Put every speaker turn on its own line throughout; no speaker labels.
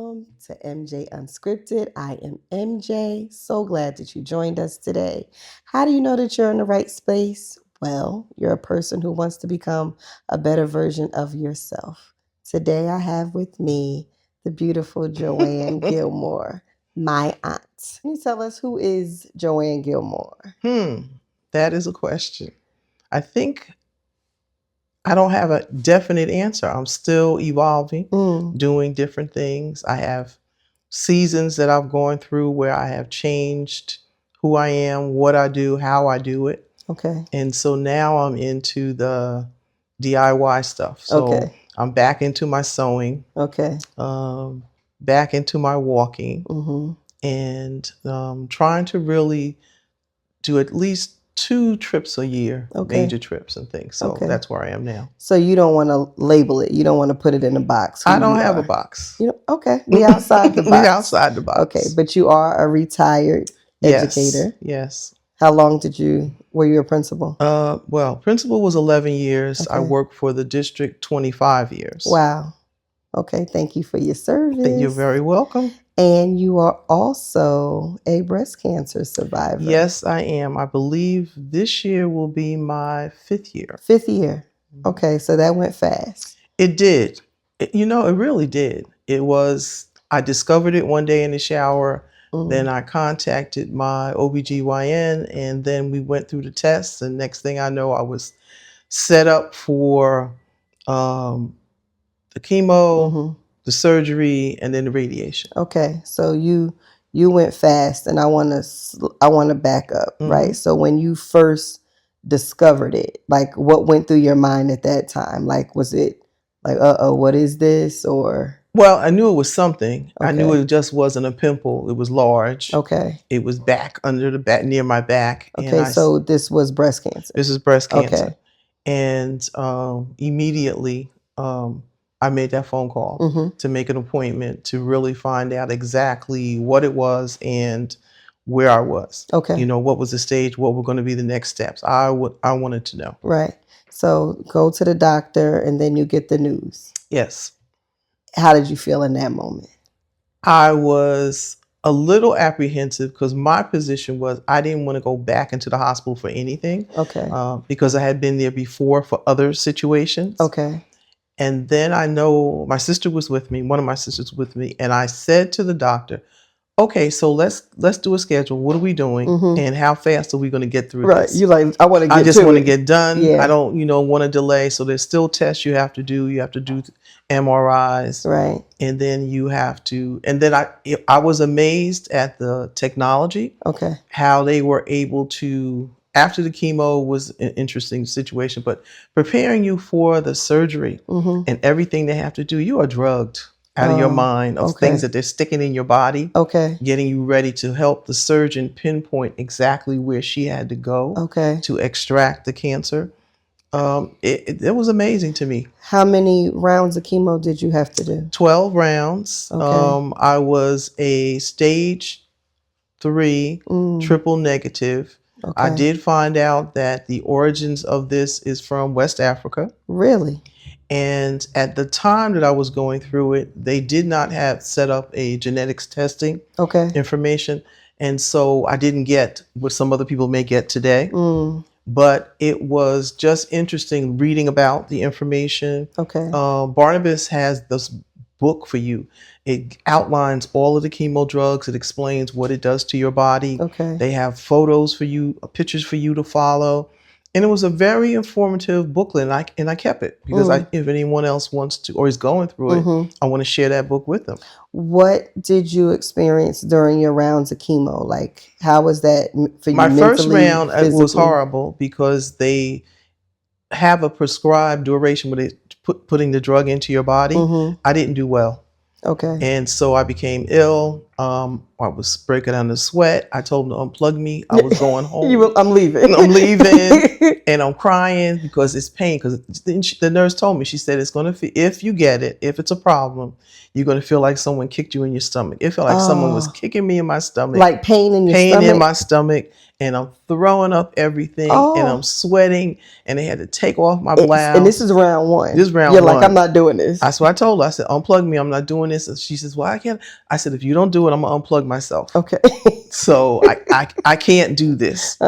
welcome to MJ Unscripted. I am MJ. So glad that you joined us today. How do you know that you're in the right space? Well, you're a person who wants to become a better version of yourself. Today I have with me the beautiful Joanne Gilmore, my aunt. Can you tell us who is Joanne Gilmore?
That is a question. I think I don't have a definite answer. I'm still evolving, doing different things. I have seasons that I've gone through where I have changed who I am, what I do, how I do it.
Okay.
And so now I'm into the DIY stuff. So I'm back into my sewing.
Okay.
Back into my walking. And trying to really do at least 2 trips a year, major trips and things. So that's where I am now.
So you don't want to label it. You don't want to put it in a box.
I don't have a box.
You know, okay. We outside the box.
We outside the box.
Okay, but you are a retired educator.
Yes.
How long were you a principal?
Well, principal was 11 years. I worked for the district 25 years.
Wow. Okay, thank you for your service.
You're very welcome.
And you are also a breast cancer survivor.
Yes, I am. I believe this year will be my 5th year.
5th year. Okay, so that went fast.
It did. It really did. I discovered it one day in the shower. Then I contacted my OBGYN, and then we went through the tests. And next thing I know, I was set up for the chemo, the surgery, and then the radiation.
Okay, so you went fast, and I want to back up, right? So when you first discovered it, like what went through your mind at that time? Like, was it like, what is this? Or
well, I knew it was something. I knew it just wasn't a pimple. It was large. Okay. It was back under the back, near my back.
Okay, so this was breast cancer.
This is breast cancer. Okay. And immediately, I made that phone call to make an appointment to really find out exactly what it was and where I was. Okay. What was the stage, what were going to be the next steps. I wanted to know.
Right. So go to the doctor and then you get the news.
Yes.
How did you feel in that moment?
I was a little apprehensive because my position was I didn't want to go back into the hospital for anything. Okay. Because I had been there before for other situations. Okay. And then I know my sister was with me, one of my sisters was with me, and I said to the doctor, okay, so let's do a schedule. What are we doing? And how fast are we going to get through this?
Right. You're like, I
just want to get done. Yeah. I don't, want to delay. So there's still tests you have to do. You have to do MRIs. Right. And then you have to, and then I was amazed at the technology. Okay. How they were able to, after the chemo was an interesting situation, but preparing you for the surgery and everything they have to do, you are drugged out of your mind of things that they're sticking in your body, getting you ready to help the surgeon pinpoint exactly where she had to go to extract the cancer. It was amazing to me.
How many rounds of chemo did you have to do?
12 rounds. I was a stage 3 triple negative. Okay. I did find out that the origins of this is from West Africa.
Really?
And at the time that I was going through it, they did not have set up a genetics testing information. And so I didn't get what some other people may get today. But it was just interesting reading about the information. Okay. Barnabas has this book for you. It outlines all of the chemo drugs. It explains what it does to your body. Okay. They have photos for you, pictures for you to follow. And it was a very informative booklet, and I kept it because if anyone else wants to or is going through it, I want to share that book with them.
What did you experience during your rounds of chemo? Like, how was that for you?
My first round was horrible because they have a prescribed duration where they putting the drug into your body. I didn't do well. Okay. And so I became ill. I was breaking down the sweat. I told him to unplug me. I was going home.
I'm leaving.
I'm leaving, and I'm crying because it's pain. Because the nurse told me, she said it's going to, if you get it, if it's a problem, you're going to feel like someone kicked you in your stomach. It felt like someone was kicking me in my stomach,
like pain in your stomach.
Pain in my stomach, and I'm throwing up everything, and I'm sweating, and they had to take off my blouse.
And this is round one.
This is round
You're
one.
like, I'm not doing this.
That's what I told her. I said, unplug me. I'm not doing this. And she says, well, I can't. I said, if you don't do it, I'm gonna unplug myself.
Okay.
So I can't do this.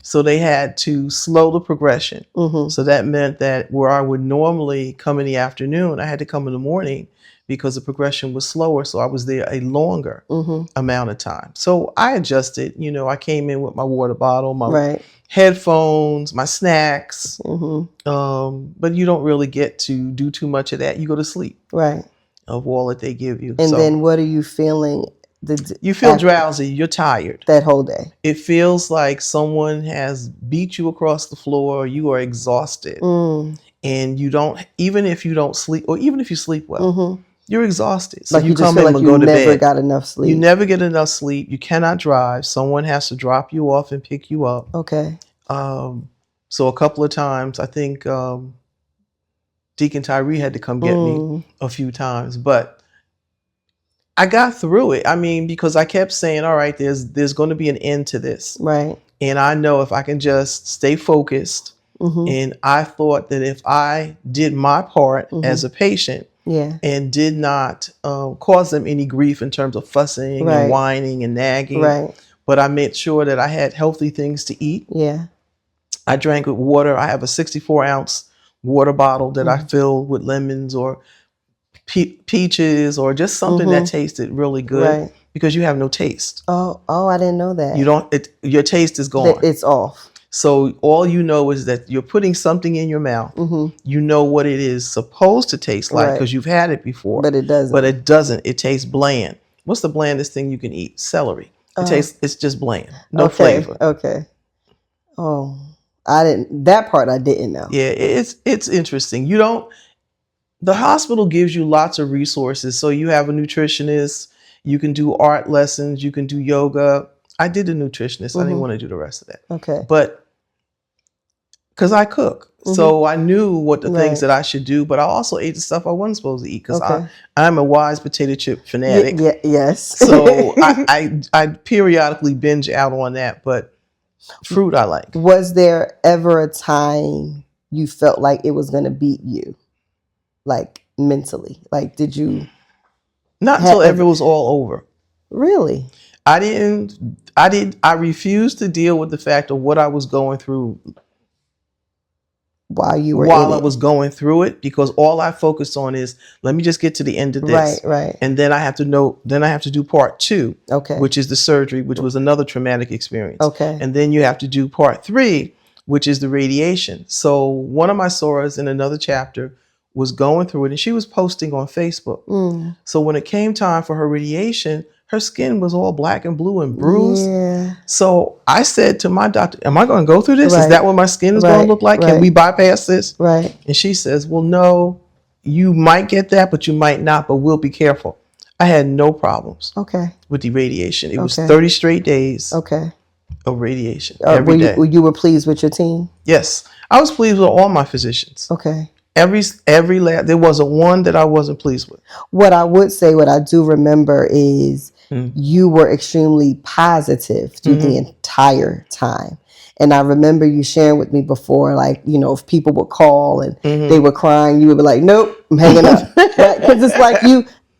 So they had to slow the progression. So that meant that where I would normally come in the afternoon, I had to come in the morning because the progression was slower. So I was there a longer amount of time. So I adjusted. You know, I came in with my water bottle, my headphones, my snacks. But you don't really get to do too much of that. You go to sleep. Of all that they give you.
And then what are you feeling?
You feel drowsy. You're tired.
That whole day.
It feels like someone has beat you across the floor. You are exhausted. And you don't, even if you don't sleep, or even if you sleep well, you're exhausted. So
like
you come
in
and go to bed. You
never got enough sleep.
You never get enough sleep. You cannot drive. Someone has to drop you off and pick you up.
Okay.
So a couple of times, I think Deacon Tyree had to come get me a few times, but I got through it. I mean, because I kept saying, all right, there's going to be an end to this. And I know if I can just stay focused. And I thought that if I did my part as a patient and did not cause them any grief in terms of fussing and whining and nagging, but I made sure that I had healthy things to eat. I drank with water. I have a 64-ounce water bottle that I fill with lemons or peaches or just something that tasted really good because you have no taste.
Oh, I didn't know that.
You don't. Your taste is gone.
It's off.
So all you know is that you're putting something in your mouth. You know what it is supposed to taste like because you've had it before. But it doesn't. But it doesn't. It tastes bland. What's the blandest thing you can eat? Celery. It tastes. It's just bland. No flavor.
Okay. Oh, I didn't. That part I didn't know.
Yeah, it's interesting. You don't. The hospital gives you lots of resources. So you have a nutritionist. You can do art lessons. You can do yoga. I did a nutritionist. I didn't want to do the rest of that.
Okay.
But because I cook. So I knew what the things that I should do, but I also ate the stuff I wasn't supposed to eat because I'm a wise potato chip fanatic.
Yes.
So I periodically binge out on that, but fruit I like.
Was there ever a time you felt like it was going to beat you? Like mentally? Like did you?
Not until it was all over.
Really?
I refused to deal with the fact of what I was going through while I was going through it, because all I focused on is, let me just get to the end of this. And then I have to do part 2, which is the surgery, which was another traumatic experience. And then you have to do part 3, which is the radiation. So one of my sorors in another chapter was going through it, and she was posting on Facebook. So when it came time for her radiation, her skin was all black and blue and bruised. So I said to my doctor, am I going to go through this? Is that what my skin is going to look like? Can we bypass this? And she says, well, no, you might get that, but you might not, but we'll be careful. I had no problems with the radiation. It was 30 straight days of radiation every day.
You were pleased with your team?
Yes. I was pleased with all my physicians. Every lab, there wasn't one that I wasn't pleased with.
What I would say, what I do remember is you were extremely positive through the entire time. And I remember you sharing with me before, like, you know, if people would call and they were crying, you would be like, nope, I'm hanging up. Because it's like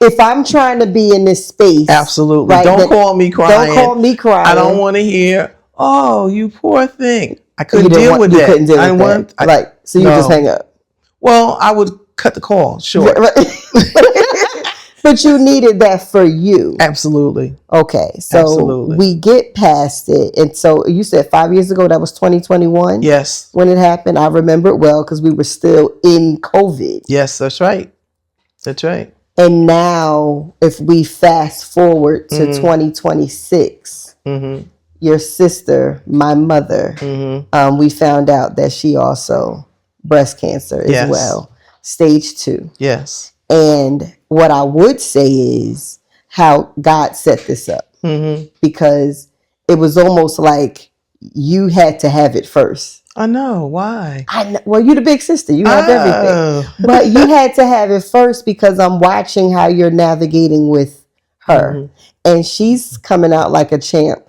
if I'm trying to be in this space.
Absolutely. Don't call me crying.
Don't call me crying.
I don't want to hear, oh, you poor thing. I couldn't deal with that.
You couldn't deal with that. So you just hang up.
Well, I would cut the call, sure.
But you needed that for you.
Absolutely.
Okay. So we get past it. And so you said 5 years ago, that was 2021?
Yes.
When it happened. I remember it well because we were still in COVID.
Yes, that's right. That's right.
And now if we fast forward to 2026, your sister, my mother, we found out that she also breast cancer as well, stage 2.
Yes.
And what I would say is how God set this up, because it was almost like you had to have it first.
I know. Why?
I know. Well, you're the big sister. You have everything. But you had to have it first because I'm watching how you're navigating with her. And she's coming out like a champ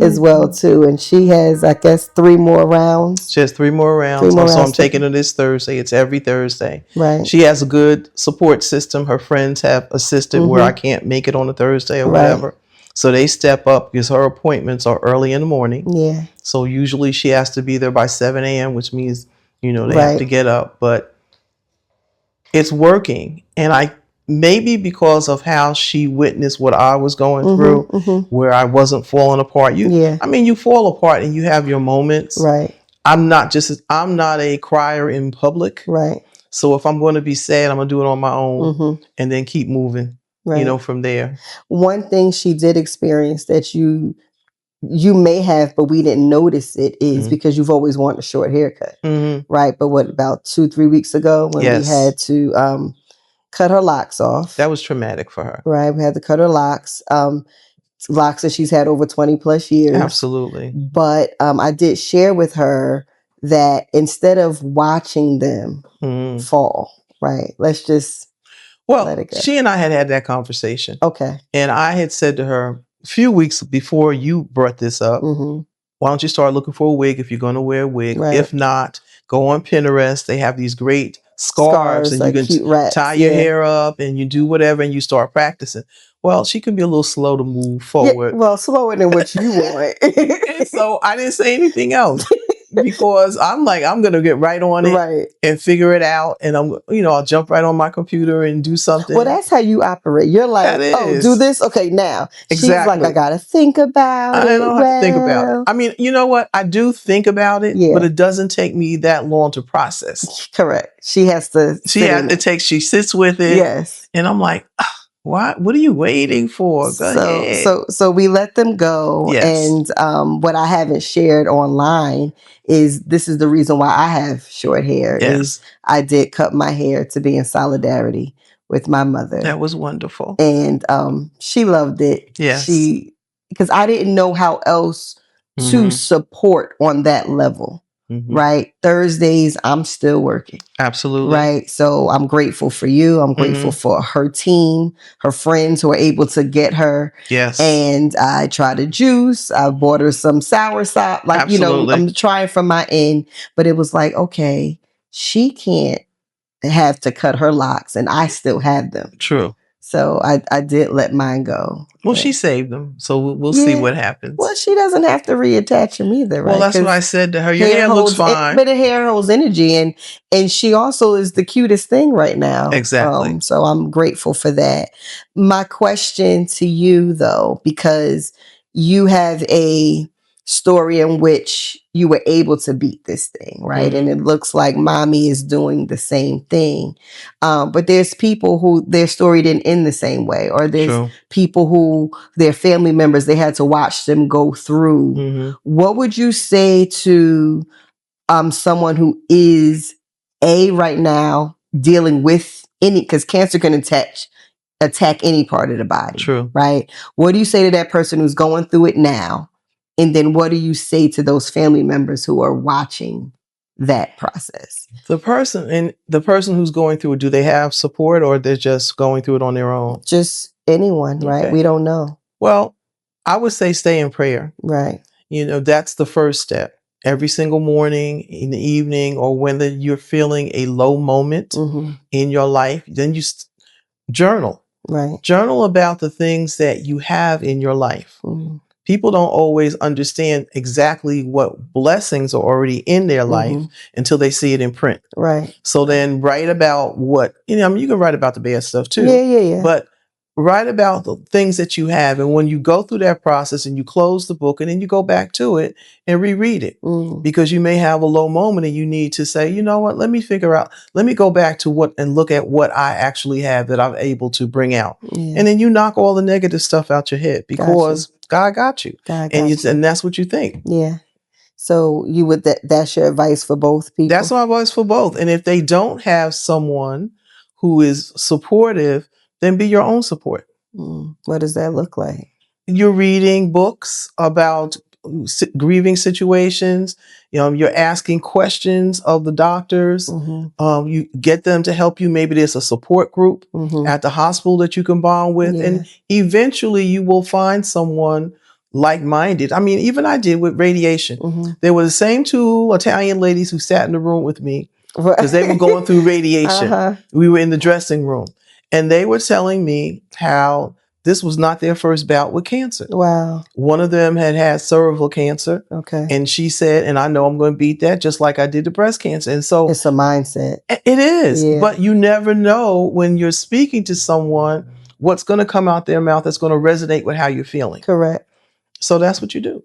as well, too. And she has, I guess, 3 more rounds.
She has 3 more rounds. So I'm taking her this Thursday. It's every Thursday.
Right.
She has a good support system. Her friends have assisted where I can't make it on a Thursday or whatever. So they step up because her appointments are early in the morning.
Yeah.
So usually she has to be there by 7 a.m., which means, they have to get up. But it's working. And maybe because of how she witnessed what I was going through, where I wasn't falling apart. You fall apart and you have your moments.
Right.
I'm not a crier in public.
Right.
So if I'm going to be sad, I'm going to do it on my own and then keep moving, from there.
One thing she did experience that you may have, but we didn't notice it, is because you've always wanted a short haircut. Right. But what, about 2-3 weeks ago when we had to cut her locks off.
That was traumatic for her.
Right. We had to cut her locks. Locks that she's had over 20 plus years.
Absolutely.
But I did share with her that instead of watching them fall, right, let's just let it go.
She and I had that conversation.
Okay.
And I had said to her a few weeks before you brought this up, why don't you start looking for a wig if you're going to wear a wig? Right. If not, go on Pinterest. They have these great scarves and
like
you can tie your hair up and you do whatever and you start practicing. Well, she can be a little slow to move forward.
Yeah, well, slower than what you want.
And so I didn't say anything else because I'm like, I'm going to get right on it and figure it out. And I'll jump right on my computer and do something.
Well, that's how you operate. You're like, oh, do this. Okay, now. Exactly. She's like, I got to think about it.
I don't have to think about it. I mean, you know what? I do think about it, but it doesn't take me that long to process.
Correct. She has to.
She sits with it.
Yes.
And I'm like, what are you waiting for? Go ahead.
So we let them go. Yes. And what I haven't shared online is this is the reason why I have short hair. Yes. Is I did cut my hair to be in solidarity with my mother.
That was wonderful.
And she loved it.
Yes.
Because I didn't know how else to support on that level. Right. Thursdays, I'm still working.
Absolutely.
Right. So I'm grateful for you. I'm grateful for her team, her friends who are able to get her.
Yes.
And I tried to juice. I bought her some soursop. Like,
Absolutely.
I'm trying from my end. But it was like, okay, she can't have to cut her locks and I still have them.
True.
So I did let mine go.
Well, she saved them. So we'll see what happens.
Well, she doesn't have to reattach them either, right?
Well, that's what I said to her. Your hair looks fine.
But the hair holds energy. And she also is the cutest thing right now.
Exactly.
So I'm grateful for that. My question to you, though, because you have a story in which you were able to beat this thing, right? And it looks like mommy is doing the same thing. But there's people who their story didn't end the same way, or there's people who their family members, they had to watch them go through. What would you say to someone who is right now dealing with because cancer can attack any part of the body.
True.
Right? What do you say to that person who's going through it now? And then what do you say to those family members who are watching that process?
The person who's going through it, do they have support or they're just going through it on their own?
Just anyone, right? Okay. We don't know.
Well, I would say stay in prayer.
Right.
That's the first step. Every single morning, in the evening, or when you're feeling a low moment in your life, then you journal.
Right.
Journal about the things that you have in your life. People don't always understand exactly what blessings are already in their life until they see it in print.
Right.
So then write about what, you can write about the bad stuff too.
Yeah.
But write about the things that you have. And when you go through that process and you close the book and then you go back to it and reread it, because you may have a low moment and you need to say, you know what, let me go back to and look at what I actually have that I'm able to bring out. Yeah. And then you knock all the negative stuff out your head because God got you. And that's what you think.
Yeah. So that's your advice for both people?
That's my advice for both. And if they don't have someone who is supportive, then be your own support.
What does that look like?
You're reading books about grieving situations. You're asking questions of the doctors. You get them to help you. Maybe there's a support group at the hospital that you can bond with. Yeah. And eventually you will find someone like-minded. I mean, even I did with radiation. There were the same two Italian ladies who sat in the room with me because they were going through radiation. We were in the dressing room and they were telling me how this was not their first bout with cancer.
Wow.
One of them had cervical cancer. Okay. And she said, and I know I'm going to beat that just like I did the breast cancer. And so
it's a mindset.
It is. Yeah. But you never know when you're speaking to someone what's going to come out their mouth that's going to resonate with how you're feeling.
Correct.
So that's what you do.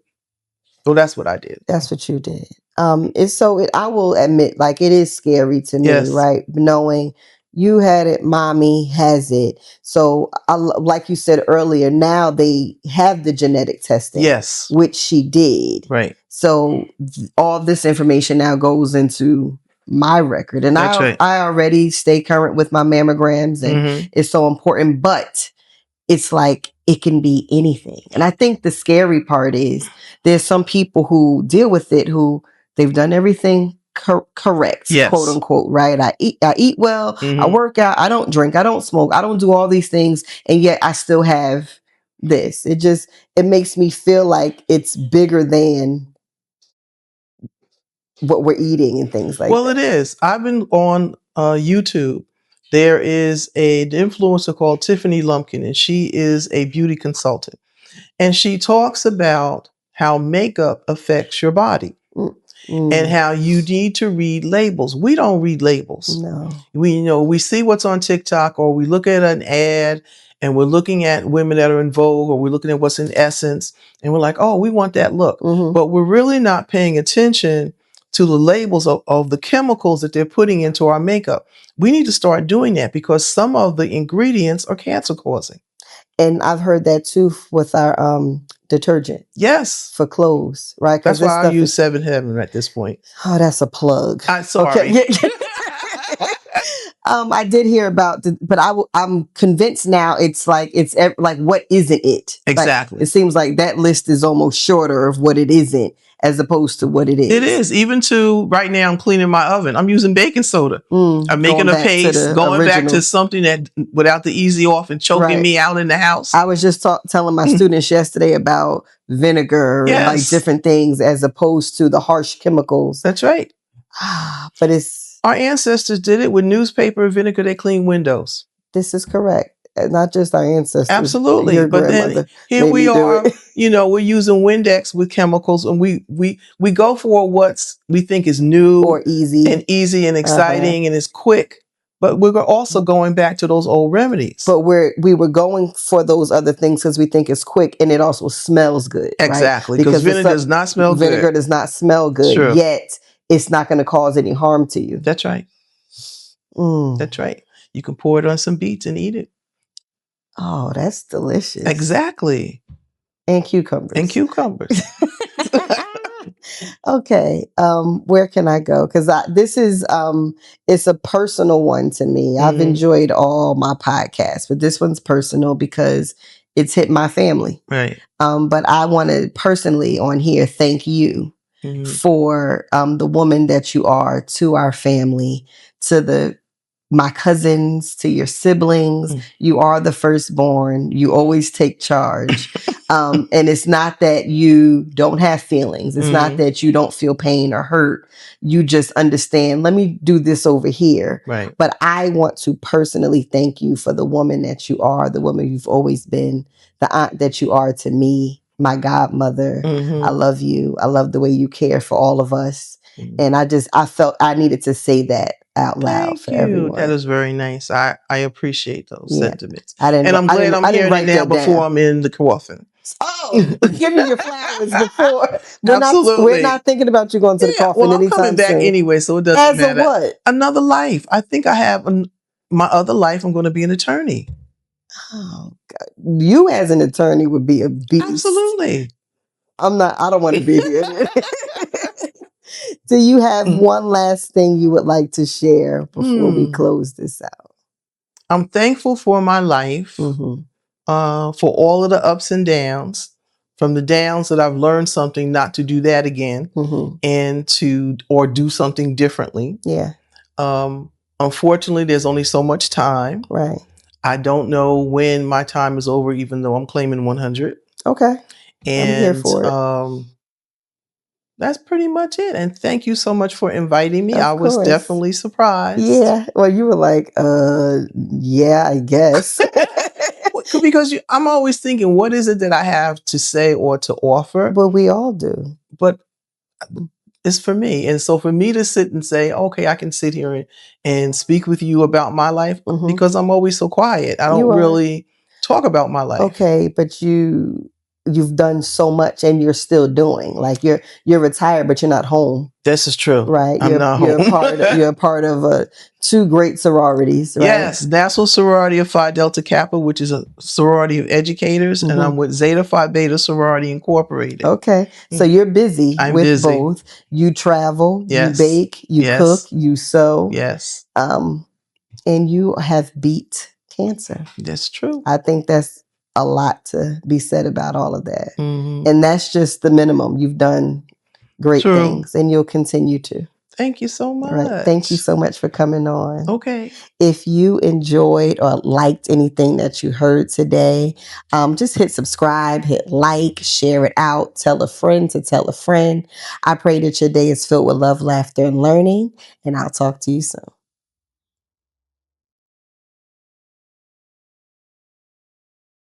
Well, that's what I did.
That's what you did. I will admit, like, it is scary to me,
Yes.
right? Knowing you had it, mommy has it. So, like you said earlier, now they have the genetic testing.
Yes.
Which she did.
Right.
So, all this information now goes into my record. And I already stay current with my mammograms, and it's so important. But it's like it can be anything. And I think the scary part is there's some people who deal with it who they've done everything correct,
yes.
quote unquote, right? I eat well, I work out, I don't drink, I don't smoke, I don't do all these things, and yet I still have this. It makes me feel like it's bigger than what we're eating and things like that.
Well, it is. I've been on YouTube. There is an influencer called Tiffany Lumpkin, and she is a beauty consultant. And she talks about how makeup affects your body and how you need to read labels. We don't read labels.
No.
We see what's on TikTok, or we look at an ad and we're looking at women that are in Vogue, or we're looking at what's in Essence, and we're like, oh, we want that look. But we're really not paying attention to the labels of the chemicals that they're putting into our makeup. We need to start doing that because some of the ingredients are cancer causing.
And I've heard that too with our detergent.
Yes.
For clothes, right?
That's why I use 7 Heaven at this point.
Oh, that's a plug.
I'm sorry.
Okay. I did hear about, but I'm convinced now it's like what isn't it?
Exactly.
Like, it seems like that list is almost shorter of what it isn't as opposed to what it is.
It is. Even to right now, I'm cleaning my oven. I'm using baking soda. I'm making a paste, going back to something that without the easy off and choking me out in the house.
I was just telling my students yesterday about vinegar and like different things as opposed to the harsh chemicals.
That's right.
But
our ancestors did it with newspaper and vinegar. They cleaned windows.
This is correct. Not just our ancestors.
Absolutely.
Your
but then here we are, we're using Windex with chemicals, and we go for what we think is new
or easy
and exciting and is quick. But we're also going back to those old remedies.
But we were going for those other things because we think it's quick and it also smells good.
Exactly. Right? Because vinegar does not smell good.
Vinegar does not smell good. True. Yet it's not going to cause any harm to you.
That's right. That's right. You can pour it on some beets and eat it.
Oh, that's delicious.
Exactly.
And cucumbers.
And cucumbers.
Okay. Where can I go? Because this is it's a personal one to me. I've enjoyed all my podcasts, but this one's personal because it's hit my family.
Right.
But I want to personally on here thank you for the woman that you are to our family, to my cousins, to your siblings. You are the firstborn. You always take charge. And it's not that you don't have feelings. It's not that you don't feel pain or hurt. You just understand, let me do this over here.
Right.
But I want to personally thank you for the woman that you are, the woman you've always been, the aunt that you are to me, my godmother. I love you. I love the way you care for all of us. And I felt I needed to say that out loud for everyone.
That is very nice. I appreciate those sentiments.
And
I'm glad I'm hearing it now before I'm in the coffin.
Oh, give me your flowers before.
Absolutely.
We're not thinking about you going to the coffin
well, I'm
anytime
coming back
soon.
anyway, so it doesn't matter.
As a what?
Another life. I think I have my other life. I'm going to be an attorney.
Oh, God. You as an attorney would be a beast.
Absolutely.
I don't want to be here. Do you have one last thing you would like to share before we close this out?
I'm thankful for my life. for all of the ups and downs. From the downs that I've learned something not to do that again, and or do something differently.
Yeah.
Unfortunately, there's only so much time.
Right.
I don't know when my time is over, even though I'm claiming 100.
Okay.
And
I'm here for it.
That's pretty much it. And thank you so much for inviting me.
Of
I was
course.
definitely surprised.
Yeah. Well, you were like, yeah, I guess.
Because I'm always thinking, what is it that I have to say or to offer?
But we all do.
But it's for me. And so for me to sit and say, okay, I can sit here and speak with you about my life, because I'm always so quiet. I don't really talk about my life.
Okay, but you've done so much and you're still doing. Like you're retired, but you're not home.
This is true.
Right.
I'm not home.
You're a part of two great sororities, right?
Yes, National Sorority of Phi Delta Kappa, which is a sorority of educators, and I'm with Zeta Phi Beta Sorority Incorporated.
Okay. So you're busy
I'm
with
busy.
both. You travel,
Yes.
you bake, you cook, you sew.
Yes.
And you have beat cancer.
That's true.
I think that's a lot to be said about all of that. And that's just the minimum. You've done great things and you'll continue to.
Thank you so much.
Right. Thank you so much for coming on.
Okay.
If you enjoyed or liked anything that you heard today, just hit subscribe, hit like, share it out, tell a friend to tell a friend. I pray that your day is filled with love, laughter, and learning, and I'll talk to you soon.